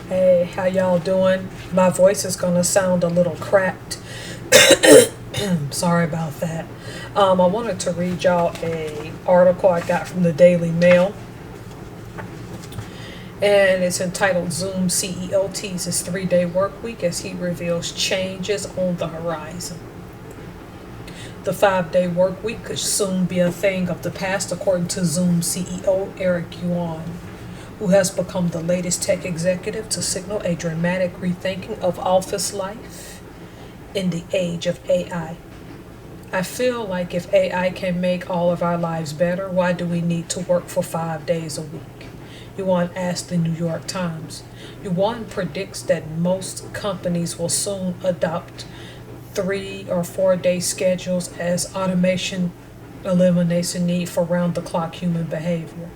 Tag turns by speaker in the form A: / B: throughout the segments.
A: Hey, how y'all doing? My voice is gonna sound a little cracked. Sorry about that. I wanted to read y'all a article I got from the Daily Mail, and it's entitled "Zoom CEO Teases 3-Day Work Week as He Reveals Changes on the Horizon." The 5-day work week could soon be a thing of the past, according to Zoom CEO Eric Yuan, who has become the latest tech executive to signal a dramatic rethinking of office life in the age of AI. I feel like if AI can make all of our lives better, why do we need to work for 5 days a week? Yuan asked the New York Times. Yuan predicts that most companies will soon adopt 3 or 4 day schedules as automation eliminates the need for round the clock human behavior.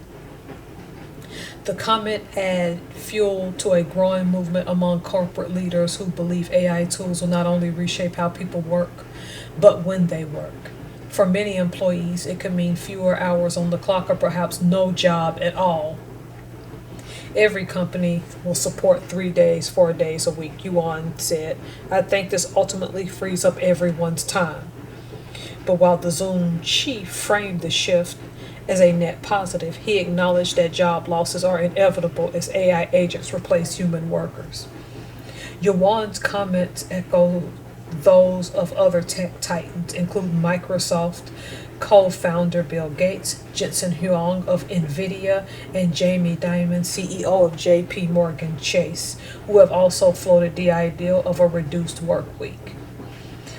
A: The comment add fuel to a growing movement among corporate leaders who believe AI tools will not only reshape how people work, but when they work. For many employees, it could mean fewer hours on the clock or perhaps no job at all. Every company will support 3 days, 4 days a week, Yuan said. I think this ultimately frees up everyone's time. But while the Zoom chief framed the shift as a net positive, he acknowledged that job losses are inevitable as AI agents replace human workers. Yuan's comments echo those of other tech titans, including Microsoft co-founder Bill Gates, Jensen Huang of NVIDIA, and Jamie Dimon, CEO of JP Morgan Chase, who have also floated the idea of a reduced work week.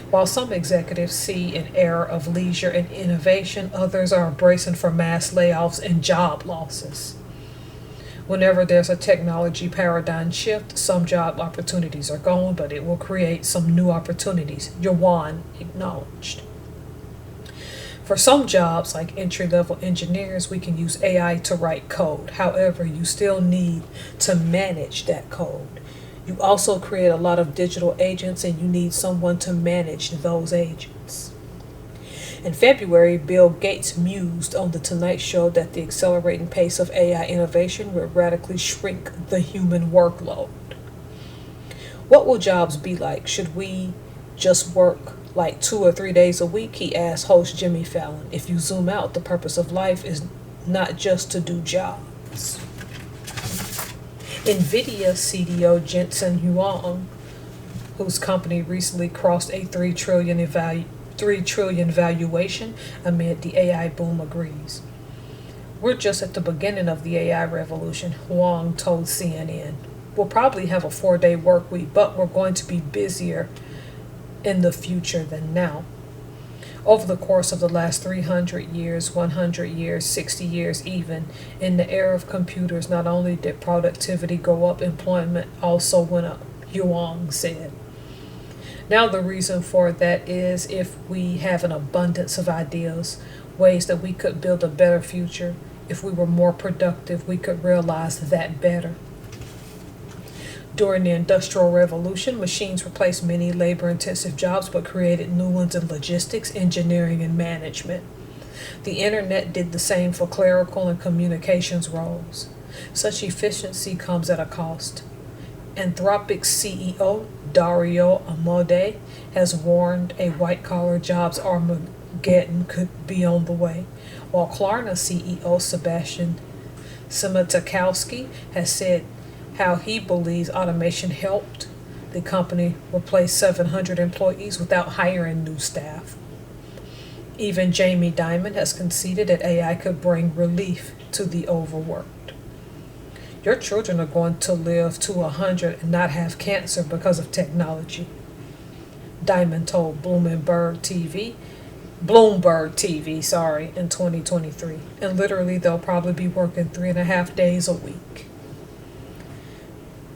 A: While some executives see an era of leisure and innovation, others are bracing for mass layoffs and job losses. Whenever there's a technology paradigm shift, some job opportunities are gone, but it will create some new opportunities, Yuan acknowledged. For some jobs, like entry-level engineers, we can use AI to write code. However, you still need to manage that code. You also create a lot of digital agents, and you need someone to manage those agents. In February, Bill Gates mused on The Tonight Show that the accelerating pace of AI innovation would radically shrink the human workload. What will jobs be like? Should we just work like 2 or 3 days a week? He asked host Jimmy Fallon. If you zoom out, the purpose of life is not just to do jobs. NVIDIA CDO Jensen Huang, whose company recently crossed a $3 trillion valuation amid the AI boom, agrees. We're just at the beginning of the AI revolution, Huang told CNN. We'll probably have a 4-day work week, but we're going to be busier in the future than now. Over the course of the last 300 years, 100 years, 60 years even, in the era of computers, not only did productivity go up, employment also went up, Yuan said. Now the reason for that is if we have an abundance of ideas, ways that we could build a better future, if we were more productive, we could realize that better. During the Industrial Revolution, machines replaced many labor-intensive jobs but created new ones in logistics, engineering, and management. The internet did the same for clerical and communications roles. Such efficiency comes at a cost. Anthropic's CEO, Dario Amodei, has warned a white-collar jobs Armageddon could be on the way, while Klarna CEO Sebastian Siemiatkowski has said how he believes automation helped the company replace 700 employees without hiring new staff. Even Jamie Dimon has conceded that AI could bring relief to the overworked. Your children are going to live to 100 and not have cancer because of technology, Dimon told Bloomberg TV, in 2023. And literally, they'll probably be working 3.5 days a week.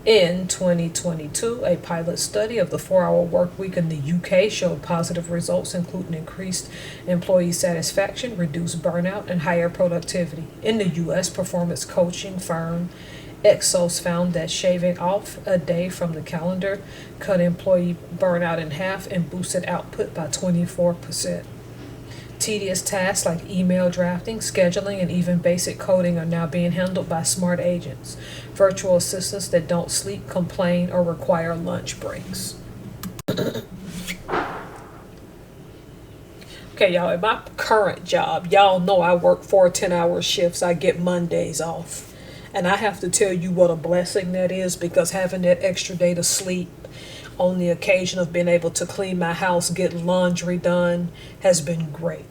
A: In 2022, a pilot study of the 4-hour work week in the UK showed positive results, including increased employee satisfaction, reduced burnout, and higher productivity. In the US, performance coaching firm Exos found that shaving off a day from the calendar cut employee burnout in half and boosted output by 24%. Tedious tasks like email drafting, scheduling, and even basic coding are now being handled by smart agents. Virtual assistants that don't sleep, complain, or require lunch breaks. Okay, y'all, in my current job, y'all know I work 4 10-hour shifts. I get Mondays off. And I have to tell you what a blessing that is, because having that extra day to sleep on the occasion of being able to clean my house, get laundry done, has been great.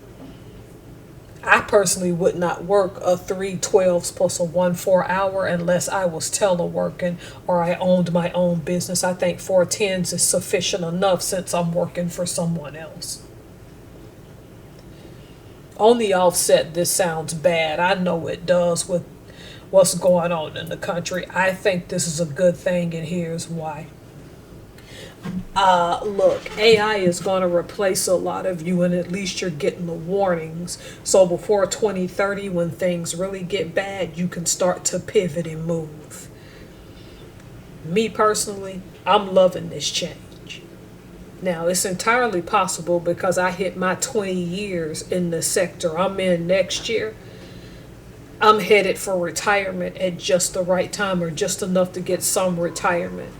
A: I personally would not work a 3 12s plus a 1 4 hour unless I was teleworking or I owned my own business. I think 4 10s is sufficient enough since I'm working for someone else. On the offset, this sounds bad. I know it does with what's going on in the country. I think this is a good thing, and here's why. Look, AI is going to replace a lot of you, and at least you're getting the warnings. So before 2030, when things really get bad, you can start to pivot and move. Me personally, I'm loving this change. Now, it's entirely possible because I hit my 20 years in the sector I'm in next year. I'm headed for retirement at just the right time, or just enough to get some retirement.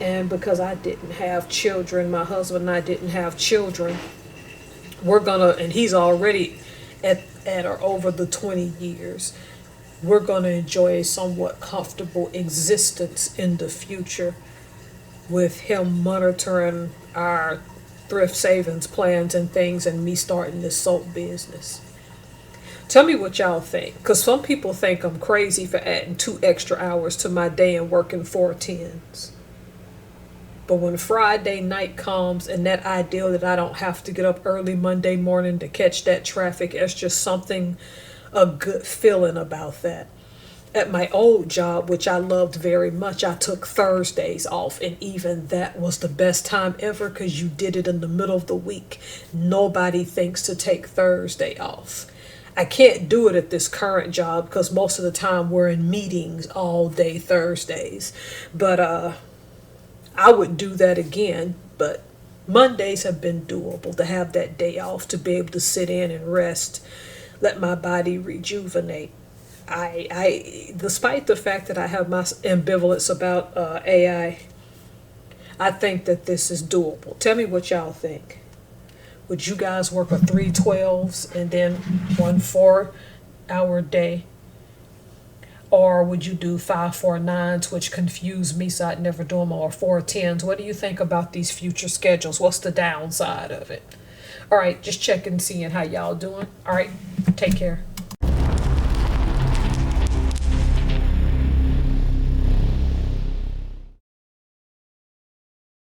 A: And because I didn't have children, my husband and I didn't have children, we're gonna, and he's already at or over the 20 years, we're gonna enjoy a somewhat comfortable existence in the future with him monitoring our thrift savings plans and things, and me starting this soap business. Tell me what y'all think, because some people think I'm crazy for adding 2 extra hours to my day and working 4 10s. But when Friday night comes and that ideal that I don't have to get up early Monday morning to catch that traffic, it's just something, a good feeling about that. At my old job, which I loved very much, I took Thursdays off, and even that was the best time ever because you did it in the middle of the week. Nobody thinks to take Thursday off. I can't do it at this current job because most of the time we're in meetings all day Thursdays. But I would do that again, but Mondays have been doable, to have that day off, to be able to sit in and rest, let my body rejuvenate. Despite the fact that I have my ambivalence about AI, I think that this is doable. Tell me what y'all think. Would you guys work a 3 12s and then 1 4 hour day? Or would you do 5 4 9s, which confuse me, so I'd never do them, or 4 10s? What do you think about these future schedules? What's the downside of it? All right, just checking, seeing how y'all doing. All right, take care.